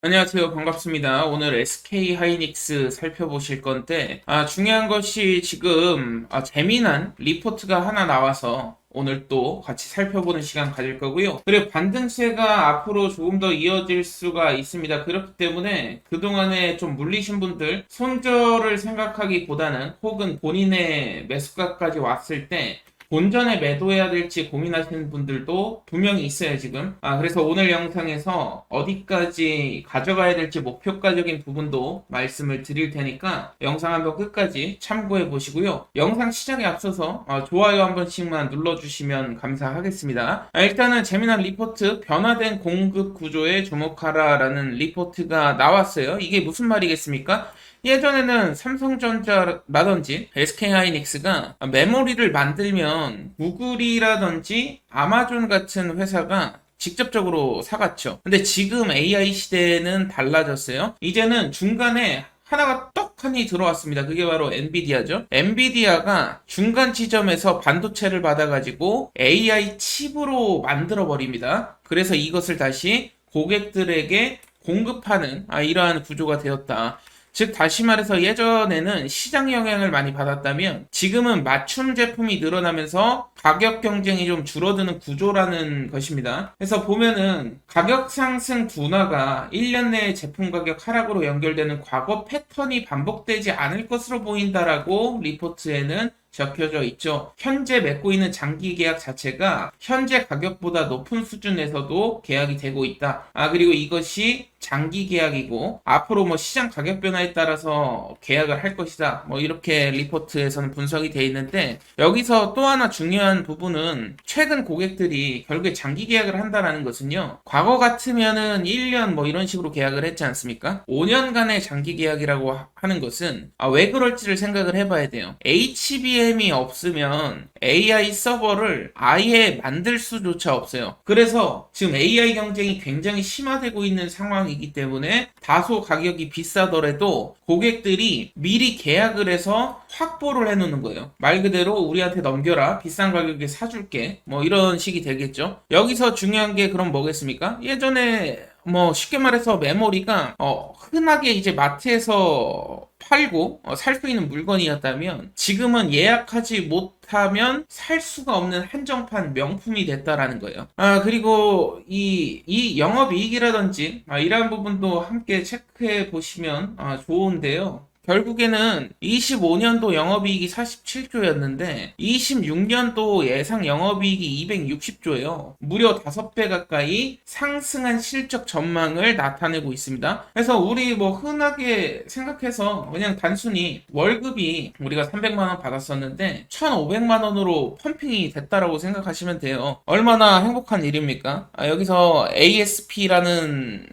안녕하세요. 반갑습니다. 오늘 SK 하이닉스 살펴보실 건데, 중요한 것이 지금, 재미난 리포트가 하나 나와서 오늘 또 같이 살펴보는 시간 가질 거고요. 그리고 반등세가 앞으로 조금 더 이어질 수가 있습니다. 그렇기 때문에 그동안에 좀 물리신 분들, 손절을 생각하기보다는 혹은 본인의 매수가까지 왔을 때 본전에 매도해야 될지 고민하시는 분들도 분명히 있어요, 지금. 그래서 오늘 영상에서 어디까지 가져가야 될지 목표가적인 부분도 말씀을 드릴 테니까 영상 한번 끝까지 참고해 보시고요. 영상 시작에 앞서서 좋아요 한 번씩만 눌러주시면 감사하겠습니다. 일단은 재미난 리포트, 변화된 공급 구조에 주목하라라는 리포트가 나왔어요. 이게 무슨 말이겠습니까? 예전에는 삼성전자라든지 SK하이닉스가 메모리를 만들면 구글이라든지 아마존 같은 회사가 직접적으로 사갔죠. 근데 지금 AI 시대는 달라졌어요. 이제는 중간에 하나가 떡하니 들어왔습니다. 그게 바로 엔비디아죠. 엔비디아가 중간 지점에서 반도체를 받아가지고 AI 칩으로 만들어 버립니다. 그래서 이것을 다시 고객들에게 공급하는 이러한 구조가 되었다. 즉 다시 말해서 예전에는 시장 영향을 많이 받았다면 지금은 맞춤 제품이 늘어나면서 가격 경쟁이 좀 줄어드는 구조라는 것입니다. 그래서 보면은 가격 상승 둔화가 1년 내에 제품 가격 하락으로 연결되는 과거 패턴이 반복되지 않을 것으로 보인다라고 리포트에는 적혀져 있죠. 현재 맺고 있는 장기 계약 자체가 현재 가격보다 높은 수준에서도 계약이 되고 있다. 그리고 이것이 장기 계약이고 앞으로 뭐 시장 가격 변화에 따라서 계약을 할 것이다. 뭐 이렇게 리포트에서는 분석이 돼 있는데 여기서 또 하나 중요한 부분은 최근 고객들이 결국에 장기 계약을 한다라는 것은요. 과거 같으면은 1년 뭐 이런 식으로 계약을 했지 않습니까? 5년간의 장기 계약이라고 하는 것은 왜 그럴지를 생각을 해봐야 돼요. HBM이 없으면 AI 서버를 아예 만들 수조차 없어요. 그래서 지금 AI 경쟁이 굉장히 심화되고 있는 상황이기 때문에 다소 가격이 비싸더라도 고객들이 미리 계약을 해서 확보를 해놓는 거예요. 말 그대로 우리한테 넘겨라. 비싼 가격에 사줄게. 뭐 이런 식이 되겠죠. 여기서 중요한 게 그럼 뭐겠습니까? 예전에 뭐 쉽게 말해서 메모리가 흔하게 이제 마트에서 팔고 살 수 있는 물건이었다면 지금은 예약하지 못하면 살 수가 없는 한정판 명품이 됐다라는 거예요. 그리고 이 영업이익이라든지 이러한 부분도 함께 체크해 보시면 좋은데요. 결국에는 25년도 영업이익이 47조였는데 26년도 예상 영업이익이 260조예요. 무려 5배 가까이 상승한 실적 전망을 나타내고 있습니다. 그래서 우리 뭐 흔하게 생각해서 그냥 단순히 월급이 우리가 300만 원 받았었는데 1,500만 원으로 펌핑이 됐다라고 생각하시면 돼요. 얼마나 행복한 일입니까? 여기서 ASP라는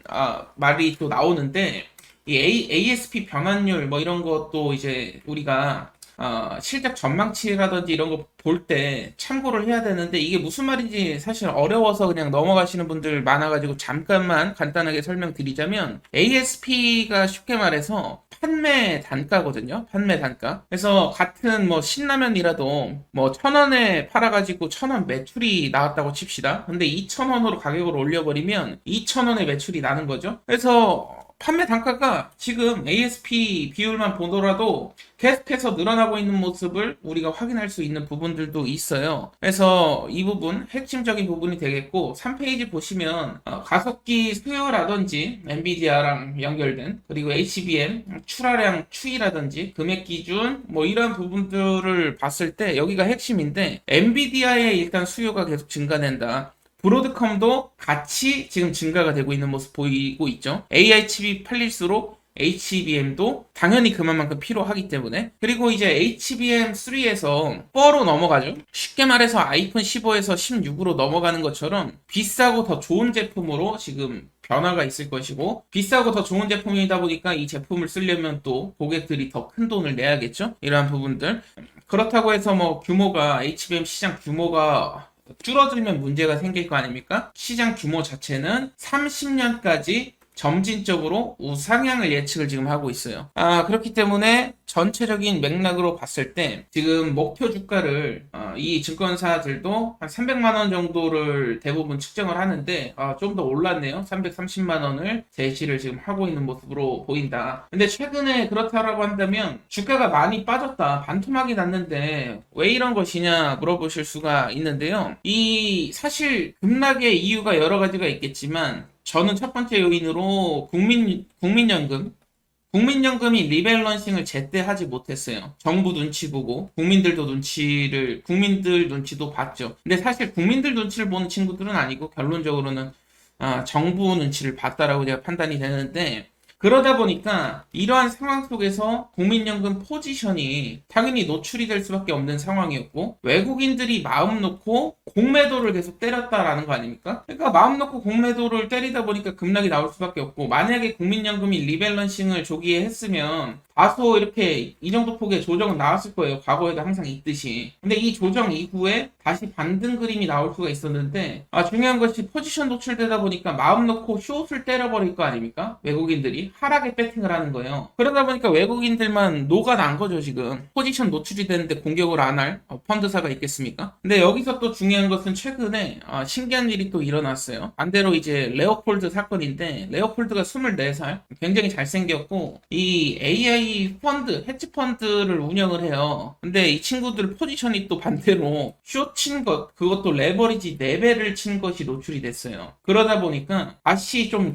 말이 또 나오는데 이 ASP 변환율 뭐 이런 것도 이제 우리가 실적 전망치라든지 이런 거 볼 때 참고를 해야 되는데 이게 무슨 말인지 사실 어려워서 그냥 넘어가시는 분들 많아가지고 잠깐만 간단하게 설명드리자면 ASP가 쉽게 말해서 판매 단가거든요. 판매 단가. 그래서 같은 뭐 신라면이라도 뭐 1,000원에 팔아가지고 1,000원 매출이 나왔다고 칩시다. 근데 2,000원으로 가격을 올려버리면 2,000원의 매출이 나는 거죠. 그래서 판매 단가가 지금 ASP 비율만 보더라도 계속해서 늘어나고 있는 모습을 우리가 확인할 수 있는 부분들도 있어요. 그래서 이 부분 핵심적인 부분이 되겠고 3페이지 보시면 가속기 수요라든지 엔비디아랑 연결된 그리고 HBM 출하량 추이라든지 금액 기준 뭐 이런 부분들을 봤을 때 여기가 핵심인데 엔비디아의 일단 수요가 계속 증가된다. 브로드컴도 같이 지금 증가가 되고 있는 모습 보이고 있죠. AI 칩이 팔릴수록 HBM도 당연히 그만큼 필요하기 때문에 그리고 이제 HBM3에서 4로 넘어가죠. 쉽게 말해서 아이폰 15에서 16으로 넘어가는 것처럼 비싸고 더 좋은 제품으로 지금 변화가 있을 것이고 비싸고 더 좋은 제품이다 보니까 이 제품을 쓰려면 또 고객들이 더 큰 돈을 내야겠죠. 이러한 부분들 그렇다고 해서 뭐 규모가 HBM 시장 규모가 줄어들면 문제가 생길 거 아닙니까? 시장 규모 자체는 30년까지 점진적으로 우상향을 예측을 지금 하고 있어요. 그렇기 때문에 전체적인 맥락으로 봤을 때 지금 목표 주가를 이 증권사들도 한 300만 원 정도를 대부분 측정을 하는데 좀 더 올랐네요. 330만 원을 제시를 지금 하고 있는 모습으로 보인다. 근데 최근에 그렇다라고 한다면 주가가 많이 빠졌다. 반토막이 났는데 왜 이런 것이냐 물어보실 수가 있는데요. 이 사실 급락의 이유가 여러 가지가 있겠지만 저는 첫 번째 요인으로 국민연금이 리밸런싱을 제때 하지 못했어요. 정부 눈치 보고 국민들 눈치도 봤죠. 근데 사실 국민들 눈치를 보는 친구들은 아니고 결론적으로는 정부 눈치를 봤다라고 제가 판단이 되는데, 그러다 보니까 이러한 상황 속에서 국민연금 포지션이 당연히 노출이 될 수밖에 없는 상황이었고, 외국인들이 마음 놓고 공매도를 계속 때렸다라는 거 아닙니까? 그러니까 마음 놓고 공매도를 때리다 보니까 급락이 나올 수밖에 없고, 만약에 국민연금이 리밸런싱을 조기에 했으면 다소 이렇게 이 정도 폭의 조정은 나왔을 거예요. 과거에도 항상 있듯이. 근데 이 조정 이후에 다시 반등 그림이 나올 수가 있었는데, 중요한 것이 포지션 노출되다 보니까 마음 놓고 숏을 때려버릴 거 아닙니까? 외국인들이 하락에 배팅을 하는 거예요. 그러다 보니까 외국인들만 녹아난 거죠, 지금. 포지션 노출이 되는데 공격을 안 할 펀드사가 있겠습니까? 근데 여기서 또 중요한 것은 최근에 신기한 일이 또 일어났어요. 반대로 이제 레오폴드 사건인데, 레오폴드가 24살, 굉장히 잘생겼고 이 AI 헤지 펀드를 운영을 해요. 근데 이 친구들 포지션이 또 반대로 숏 친 것, 그것도 레버리지 4배를 친 것이 노출이 됐어요. 그러다 보니까 다시 좀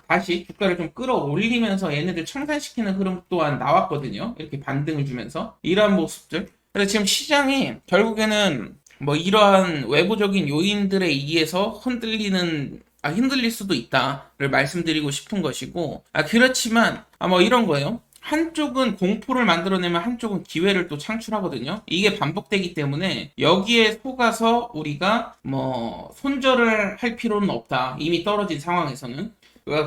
다시 주가를 좀 끌어올리면서 얘네들 청산시키는 흐름 또한 나왔거든요. 이렇게 반등을 주면서. 이러한 모습들. 그래서 지금 시장이 결국에는 뭐 이러한 외부적인 요인들에 의해서 흔들릴 수도 있다를 말씀드리고 싶은 것이고, 그렇지만 뭐 이런 거예요. 한쪽은 공포를 만들어내면 한쪽은 기회를 또 창출하거든요. 이게 반복되기 때문에 여기에 속아서 우리가 뭐 손절을 할 필요는 없다. 이미 떨어진 상황에서는.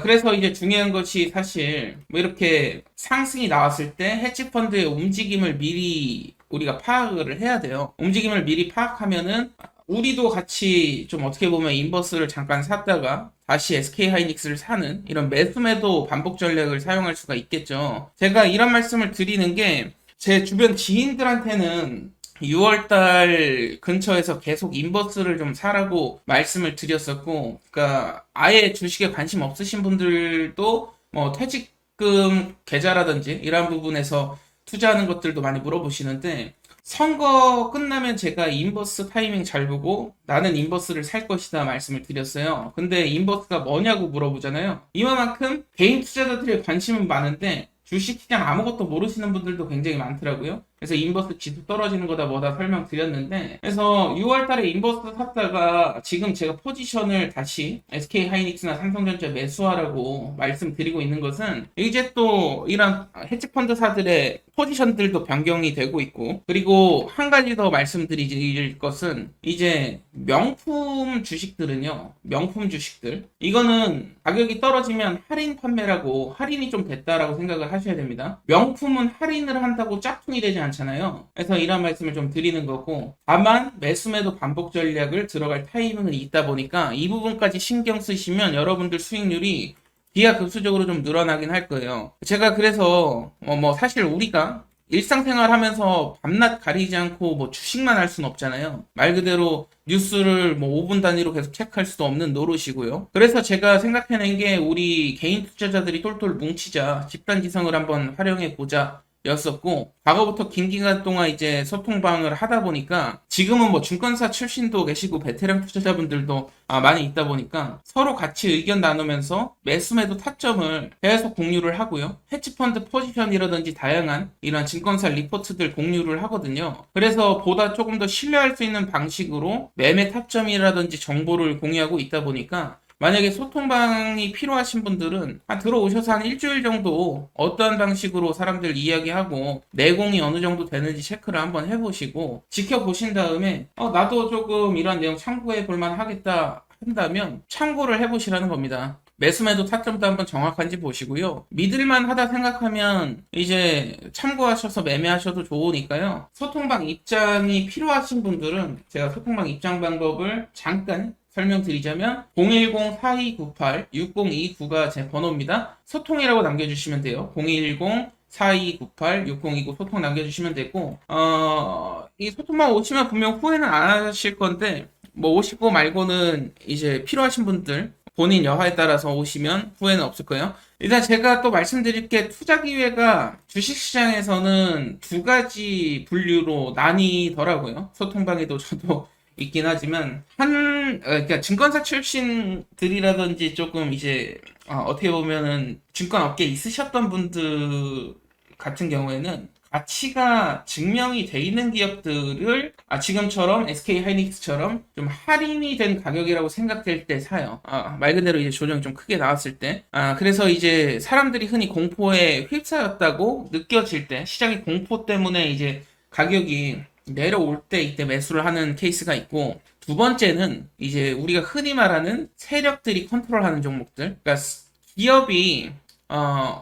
그래서 이제 중요한 것이 사실 뭐 이렇게 상승이 나왔을 때 헤지펀드의 움직임을 미리 우리가 파악을 해야 돼요. 움직임을 미리 파악하면은 우리도 같이 좀 어떻게 보면 인버스를 잠깐 샀다가 다시 SK하이닉스를 사는 이런 매수매도 반복 전략을 사용할 수가 있겠죠. 제가 이런 말씀을 드리는 게 제 주변 지인들한테는 6월달 근처에서 계속 인버스를 좀 사라고 말씀을 드렸었고, 그러니까 아예 주식에 관심 없으신 분들도 뭐 퇴직금 계좌라든지 이런 부분에서 투자하는 것들도 많이 물어보시는데, 선거 끝나면 제가 인버스 타이밍 잘 보고 나는 인버스를 살 것이다 말씀을 드렸어요. 근데 인버스가 뭐냐고 물어보잖아요. 이만큼 개인 투자자들의 관심은 많은데 주식시장 아무것도 모르시는 분들도 굉장히 많더라고요. 그래서 인버스 지수 떨어지는 거다 뭐다 설명드렸는데, 그래서 6월 달에 인버스 샀다가 지금 제가 포지션을 다시 SK하이닉스나 삼성전자 매수하라고 말씀드리고 있는 것은, 이제 또 이런 헤지펀드사들의 포지션들도 변경이 되고 있고, 그리고 한 가지 더 말씀드릴 것은, 이제 명품 주식들은요, 명품 주식들 이거는 가격이 떨어지면 할인 판매라고, 할인이 좀 됐다라고 생각을 하셔야 됩니다. 명품은 할인을 한다고 짝퉁이 되지 않잖아요. 그래서 이런 말씀을 좀 드리는 거고, 다만 매수매도 반복 전략을 들어갈 타이밍은 있다 보니까 이 부분까지 신경 쓰시면 여러분들 수익률이 기하급수적으로 좀 늘어나긴 할 거예요. 제가 그래서 뭐 사실 우리가 일상생활 하면서 밤낮 가리지 않고 뭐 주식만 할 수는 없잖아요. 말 그대로 뉴스를 뭐 5분 단위로 계속 체크할 수도 없는 노릇이고요. 그래서 제가 생각해낸 게, 우리 개인 투자자들이 똘똘 뭉치자, 집단지성을 한번 활용해 보자 였었고, 과거부터 긴 기간 동안 이제 소통방을 하다 보니까 지금은 뭐 증권사 출신도 계시고 베테랑 투자자분들도 많이 있다 보니까 서로 같이 의견 나누면서 매수매도 타점을 계속 공유를 하고요. 헤지펀드 포지션이라든지 다양한 이런 증권사 리포트들 공유를 하거든요. 그래서 보다 조금 더 신뢰할 수 있는 방식으로 매매 타점이라든지 정보를 공유하고 있다 보니까, 만약에 소통방이 필요하신 분들은 들어오셔서 한 일주일 정도 어떠한 방식으로 사람들 이야기하고 내공이 어느 정도 되는지 체크를 한번 해보시고 지켜보신 다음에 나도 조금 이런 내용 참고해 볼만 하겠다 한다면 참고를 해보시라는 겁니다. 매수매도 타점도 한번 정확한지 보시고요. 믿을만 하다 생각하면 이제 참고하셔서 매매하셔도 좋으니까요. 소통방 입장이 필요하신 분들은 제가 소통방 입장 방법을 잠깐 설명드리자면 010-4298-6029가 제 번호입니다. 소통이라고 남겨주시면 돼요. 010-4298-6029 소통 남겨주시면 되고 이 소통만 오시면 분명 후회는 안 하실 건데 뭐 오시고 말고는 이제 필요하신 분들 본인 여하에 따라서 오시면 후회는 없을 거예요. 일단 제가 또 말씀드릴 게 투자 기회가 주식시장에서는 두 가지 분류로 나뉘더라고요. 소통방에도 저도 있긴 하지만 그러니까 증권사 출신들이라든지 조금 이제 어떻게 보면은 증권업계에 있으셨던 분들 같은 경우에는 가치가 증명이 돼 있는 기업들을 지금처럼 SK 하이닉스처럼 좀 할인이 된 가격이라고 생각될 때 사요. 말 그대로 이제 조정이 좀 크게 나왔을 때. 그래서 이제 사람들이 흔히 공포에 휩싸였다고 느껴질 때, 시장의 공포 때문에 이제 가격이 내려올 때 이때 매수를 하는 케이스가 있고, 두 번째는 이제 우리가 흔히 말하는 세력들이 컨트롤하는 종목들. 그러니까 기업이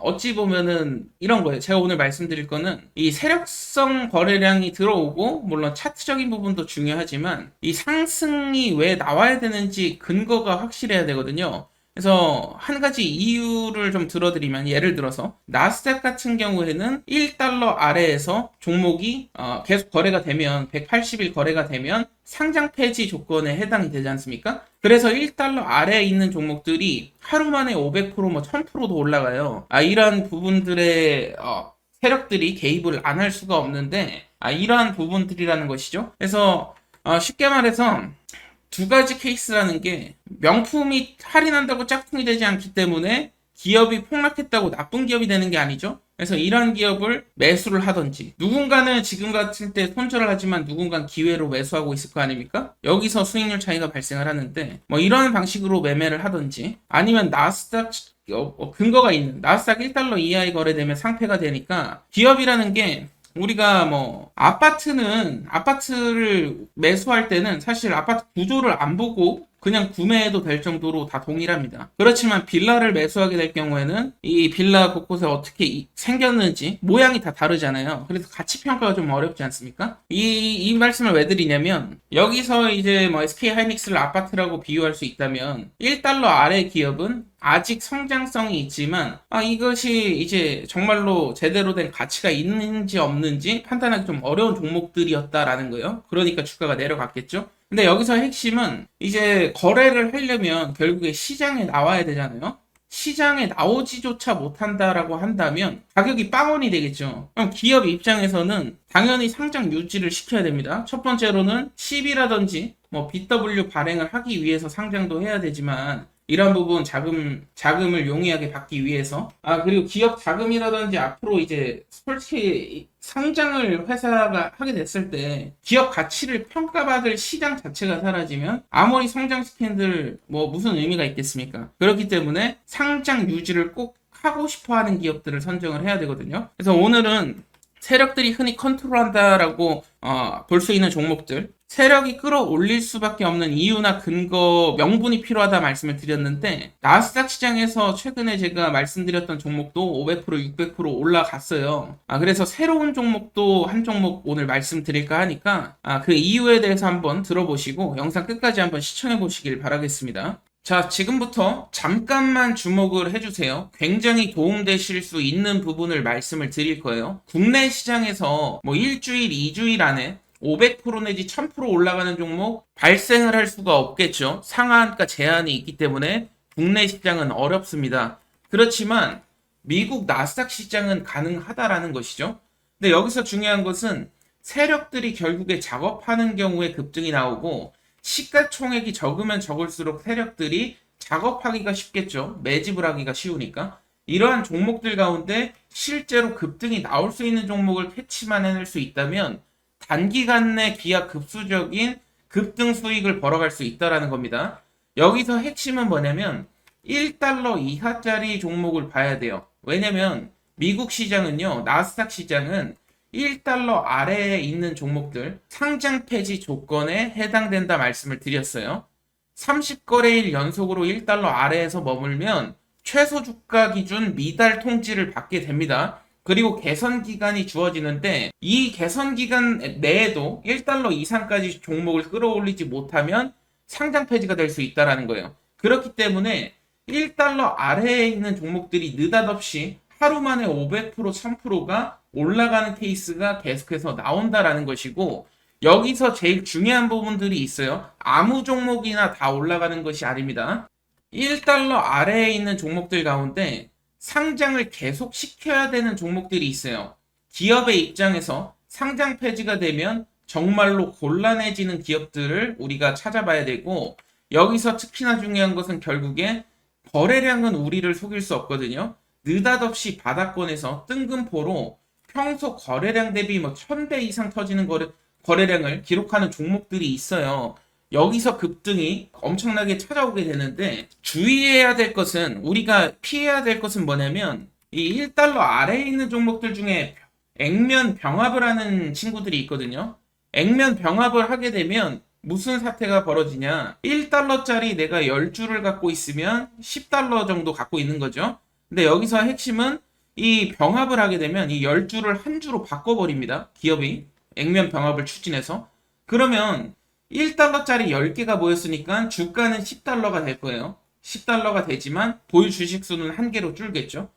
어찌 보면은 이런 거예요. 제가 오늘 말씀드릴 거는 이 세력성 거래량이 들어오고, 물론 차트적인 부분도 중요하지만, 이 상승이 왜 나와야 되는지 근거가 확실해야 되거든요. 그래서 한 가지 이유를 좀 들어드리면, 예를 들어서 나스닥 같은 경우에는 1달러 아래에서 종목이 계속 거래가 되면 180일 거래가 되면 상장 폐지 조건에 해당이 되지 않습니까? 그래서 1달러 아래에 있는 종목들이 하루 만에 500%, 뭐 1000%도 올라가요. 이러한 부분들의 세력들이 개입을 안 할 수가 없는데 이러한 부분들이라는 것이죠. 그래서 쉽게 말해서 두 가지 케이스라는 게, 명품이 할인한다고 짝퉁이 되지 않기 때문에 기업이 폭락했다고 나쁜 기업이 되는 게 아니죠. 그래서 이런 기업을 매수를 하든지, 누군가는 지금 같은 때 손절을 하지만 누군가는 기회로 매수하고 있을 거 아닙니까? 여기서 수익률 차이가 발생을 하는데, 뭐 이런 방식으로 매매를 하든지, 아니면 나스닥 근거가 있는 나스닥 1달러 이하에 거래되면 상폐가 되니까, 기업이라는 게 우리가 뭐 아파트를 매수할 때는 사실 아파트 구조를 안 보고 그냥 구매해도 될 정도로 다 동일합니다. 그렇지만 빌라를 매수하게 될 경우에는 이 빌라 곳곳에 어떻게 생겼는지 모양이 다 다르잖아요. 그래서 가치 평가가 좀 어렵지 않습니까? 이 말씀을 왜 드리냐면, 여기서 이제 뭐 SK 하이닉스를 아파트라고 비유할 수 있다면 1달러 아래 기업은 아직 성장성이 있지만 이것이 이제 정말로 제대로 된 가치가 있는지 없는지 판단하기 좀 어려운 종목들이었다라는 거예요. 그러니까 주가가 내려갔겠죠. 근데 여기서 핵심은 이제 거래를 하려면 결국에 시장에 나와야 되잖아요. 시장에 나오지조차 못한다라고 한다면 가격이 빵원이 되겠죠. 그럼 기업 입장에서는 당연히 상장 유지를 시켜야 됩니다. 첫 번째로는 CB라든지 뭐 BW 발행을 하기 위해서 상장도 해야 되지만, 이런 부분 자금을 용이하게 받기 위해서, 그리고 기업 자금이라든지 앞으로 이제 솔직히 상장을 회사가 하게 됐을 때 기업 가치를 평가받을 시장 자체가 사라지면 아무리 성장시킨들 뭐 무슨 의미가 있겠습니까? 그렇기 때문에 상장 유지를 꼭 하고 싶어 하는 기업들을 선정을 해야 되거든요. 그래서 오늘은 세력들이 흔히 컨트롤한다라고 볼 수 있는 종목들, 세력이 끌어올릴 수밖에 없는 이유나 근거, 명분이 필요하다 말씀을 드렸는데, 나스닥 시장에서 최근에 제가 말씀드렸던 종목도 500%, 600% 올라갔어요. 그래서 새로운 종목도 한 종목 오늘 말씀드릴까 하니까 그 이유에 대해서 한번 들어보시고 영상 끝까지 한번 시청해 보시길 바라겠습니다. 자, 지금부터 잠깐만 주목을 해주세요. 굉장히 도움되실 수 있는 부분을 말씀을 드릴 거예요. 국내 시장에서 뭐 일주일, 2주일 안에 500% 내지 1000% 올라가는 종목 발생을 할 수가 없겠죠. 상한가 제한이 있기 때문에 국내 시장은 어렵습니다. 그렇지만 미국 나스닥 시장은 가능하다라는 것이죠. 근데 여기서 중요한 것은 세력들이 결국에 작업하는 경우에 급등이 나오고, 시가총액이 적으면 적을수록 세력들이 작업하기가 쉽겠죠. 매집을 하기가 쉬우니까. 이러한 종목들 가운데 실제로 급등이 나올 수 있는 종목을 캐치만 해낼 수 있다면 단기간 내 기하급수적인 급등 수익을 벌어갈 수 있다는 겁니다. 여기서 핵심은 뭐냐면 1달러 이하짜리 종목을 봐야 돼요. 왜냐면 미국 시장은요, 나스닥 시장은 1달러 아래에 있는 종목들 상장 폐지 조건에 해당된다 말씀을 드렸어요. 30거래일 연속으로 1달러 아래에서 머물면 최소 주가 기준 미달 통지를 받게 됩니다. 그리고 개선 기간이 주어지는데, 이 개선 기간 내에도 1달러 이상까지 종목을 끌어올리지 못하면 상장 폐지가 될 수 있다라는 거예요. 그렇기 때문에 1달러 아래에 있는 종목들이 느닷없이 하루 만에 500%, 1000%가 올라가는 케이스가 계속해서 나온다라는 것이고, 여기서 제일 중요한 부분들이 있어요. 아무 종목이나 다 올라가는 것이 아닙니다. 1달러 아래에 있는 종목들 가운데 상장을 계속 시켜야 되는 종목들이 있어요. 기업의 입장에서 상장 폐지가 되면 정말로 곤란해지는 기업들을 우리가 찾아봐야 되고, 여기서 특히나 중요한 것은 결국에 거래량은 우리를 속일 수 없거든요. 느닷없이 바닥권에서 뜬금포로 평소 거래량 대비 1000배 이상 터지는 거래량을 기록하는 종목들이 있어요. 여기서 급등이 엄청나게 찾아오게 되는데, 주의해야 될 것은, 우리가 피해야 될 것은 뭐냐면 이 1달러 아래에 있는 종목들 중에 액면 병합을 하는 친구들이 있거든요. 액면 병합을 하게 되면 무슨 사태가 벌어지냐, 1달러짜리 내가 10주를 갖고 있으면 10달러 정도 갖고 있는 거죠. 근데 여기서 핵심은 이 병합을 하게 되면 이 10주를 한 주로 바꿔버립니다. 기업이 액면 병합을 추진해서. 그러면 1달러짜리 10개가 모였으니까 주가는 10달러가 될 거예요. 10달러가 되지만 보유 주식수는 한 개로 줄겠죠.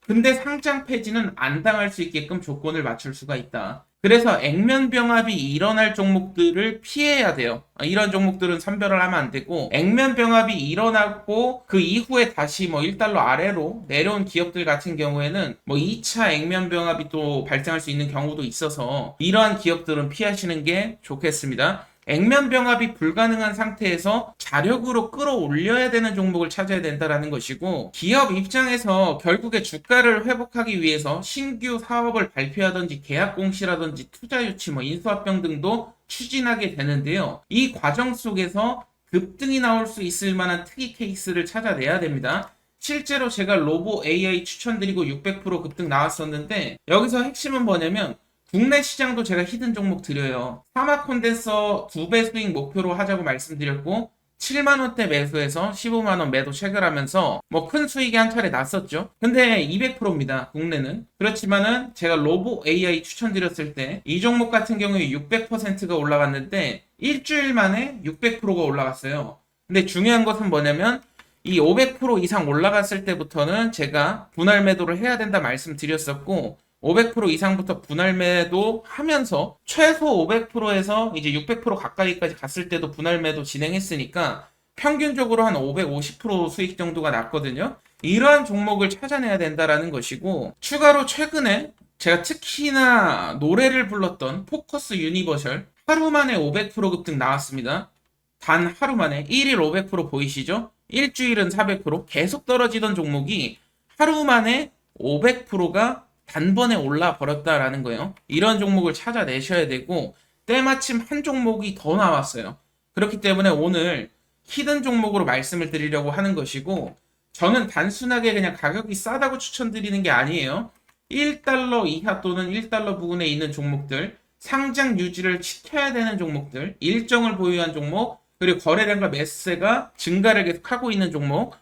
근데 상장 폐지는 안 당할 수 있게끔 조건을 맞출 수가 있다. 그래서 액면 병합이 일어날 종목들을 피해야 돼요. 이런 종목들은 선별을 하면 안 되고, 액면 병합이 일어나고 그 이후에 다시 1달러 아래로 내려온 기업들 같은 경우에는 2차 액면 병합이 또 발생할 수 있는 경우도 있어서 이러한 기업들은 피하시는 게 좋겠습니다. 액면 병합이 불가능한 상태에서 자력으로 끌어올려야 되는 종목을 찾아야 된다는 것이고, 기업 입장에서 결국에 주가를 회복하기 위해서 신규 사업을 발표하든지 계약 공시라든지 투자 유치, 인수합병 등도 추진하게 되는데요. 이 과정 속에서 급등이 나올 수 있을 만한 특이 케이스를 찾아내야 됩니다. 실제로 제가 로보 AI 추천드리고 600% 급등 나왔었는데, 여기서 핵심은 뭐냐면 국내 시장도 제가 히든 종목 드려요. 사막 콘덴서 2배 수익 목표로 하자고 말씀드렸고, 7만원대 매수해서 15만원 매도 체결하면서 큰 수익이 한 차례 났었죠. 근데 200%입니다. 국내는. 그렇지만은 제가 로보 AI 추천드렸을 때 이 종목 같은 경우에 600%가 올라갔는데 일주일 만에 600%가 올라갔어요. 근데 중요한 것은 뭐냐면 이 500% 이상 올라갔을 때부터는 제가 분할 매도를 해야 된다 말씀드렸었고, 500% 이상부터 분할 매도 하면서 최소 500%에서 이제 600% 가까이까지 갔을 때도 분할 매도 진행했으니까 평균적으로 한 550% 수익 정도가 났거든요. 이러한 종목을 찾아내야 된다라는 것이고, 추가로 최근에 제가 특히나 노래를 불렀던 포커스 유니버셜 하루 만에 500% 급등 나왔습니다. 단 하루 만에 1일 500% 보이시죠? 일주일은 400% 계속 떨어지던 종목이 하루 만에 500%가 단번에 올라 버렸다라는 거예요. 이런 종목을 찾아내셔야 되고, 때마침 한 종목이 더 나왔어요. 그렇기 때문에 오늘 히든 종목으로 말씀을 드리려고 하는 것이고, 저는 단순하게 그냥 가격이 싸다고 추천드리는 게 아니에요. 1달러 이하 또는 1달러 부근에 있는 종목들, 상장 유지를 시켜야 되는 종목들, 일정을 보유한 종목, 그리고 거래량과 매수세가 증가를 계속하고 있는 종목,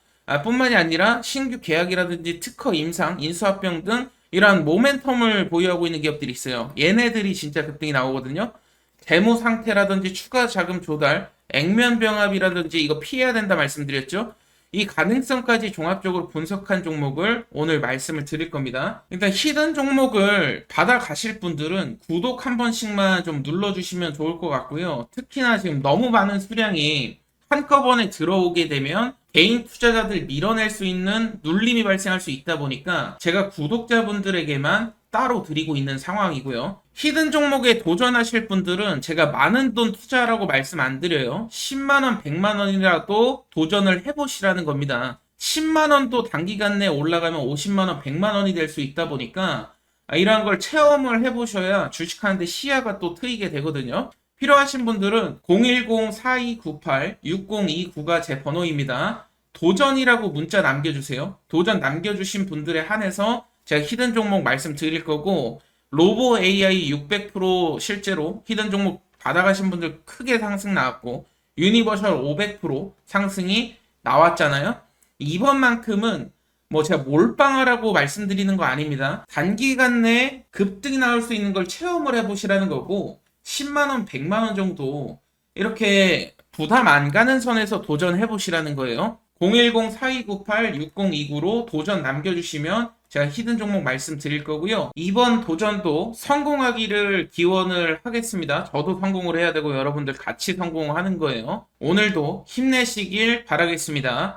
뿐만이 아니라 신규 계약이라든지 특허 임상, 인수합병 등 이러한 모멘텀을 보유하고 있는 기업들이 있어요. 얘네들이 진짜 급등이 나오거든요. 재무 상태라든지 추가 자금 조달, 액면 병합이라든지 이거 피해야 된다 말씀드렸죠. 이 가능성까지 종합적으로 분석한 종목을 오늘 말씀을 드릴 겁니다. 일단 히든 종목을 받아가실 분들은 구독 한 번씩만 좀 눌러주시면 좋을 것 같고요. 특히나 지금 너무 많은 수량이 한꺼번에 들어오게 되면 개인 투자자들 밀어낼 수 있는 눌림이 발생할 수 있다 보니까 제가 구독자분들에게만 따로 드리고 있는 상황이고요. 히든 종목에 도전하실 분들은 제가 많은 돈 투자라고 말씀 안 드려요. 10만원, 100만원이라도 도전을 해보시라는 겁니다. 10만원도 단기간 내에 올라가면 50만원, 100만원이 될 수 있다 보니까 이러한 걸 체험을 해보셔야 주식하는데 시야가 또 트이게 되거든요. 필요하신 분들은 010-4298-6029가 제 번호입니다. 도전이라고 문자 남겨주세요. 도전 남겨주신 분들에 한해서 제가 히든 종목 말씀드릴 거고, 로보 AI 600% 실제로 히든 종목 받아가신 분들 크게 상승 나왔고, 유니버셜 500% 상승이 나왔잖아요. 이번만큼은 제가 몰빵하라고 말씀드리는 거 아닙니다. 단기간 내에 급등이 나올 수 있는 걸 체험을 해보시라는 거고, 10만원, 100만원 정도 이렇게 부담 안 가는 선에서 도전해 보시라는 거예요. 010-4298-6029로 도전 남겨주시면 제가 히든 종목 말씀드릴 거고요. 이번 도전도 성공하기를 기원을 하겠습니다. 저도 성공을 해야 되고 여러분들 같이 성공하는 거예요. 오늘도 힘내시길 바라겠습니다.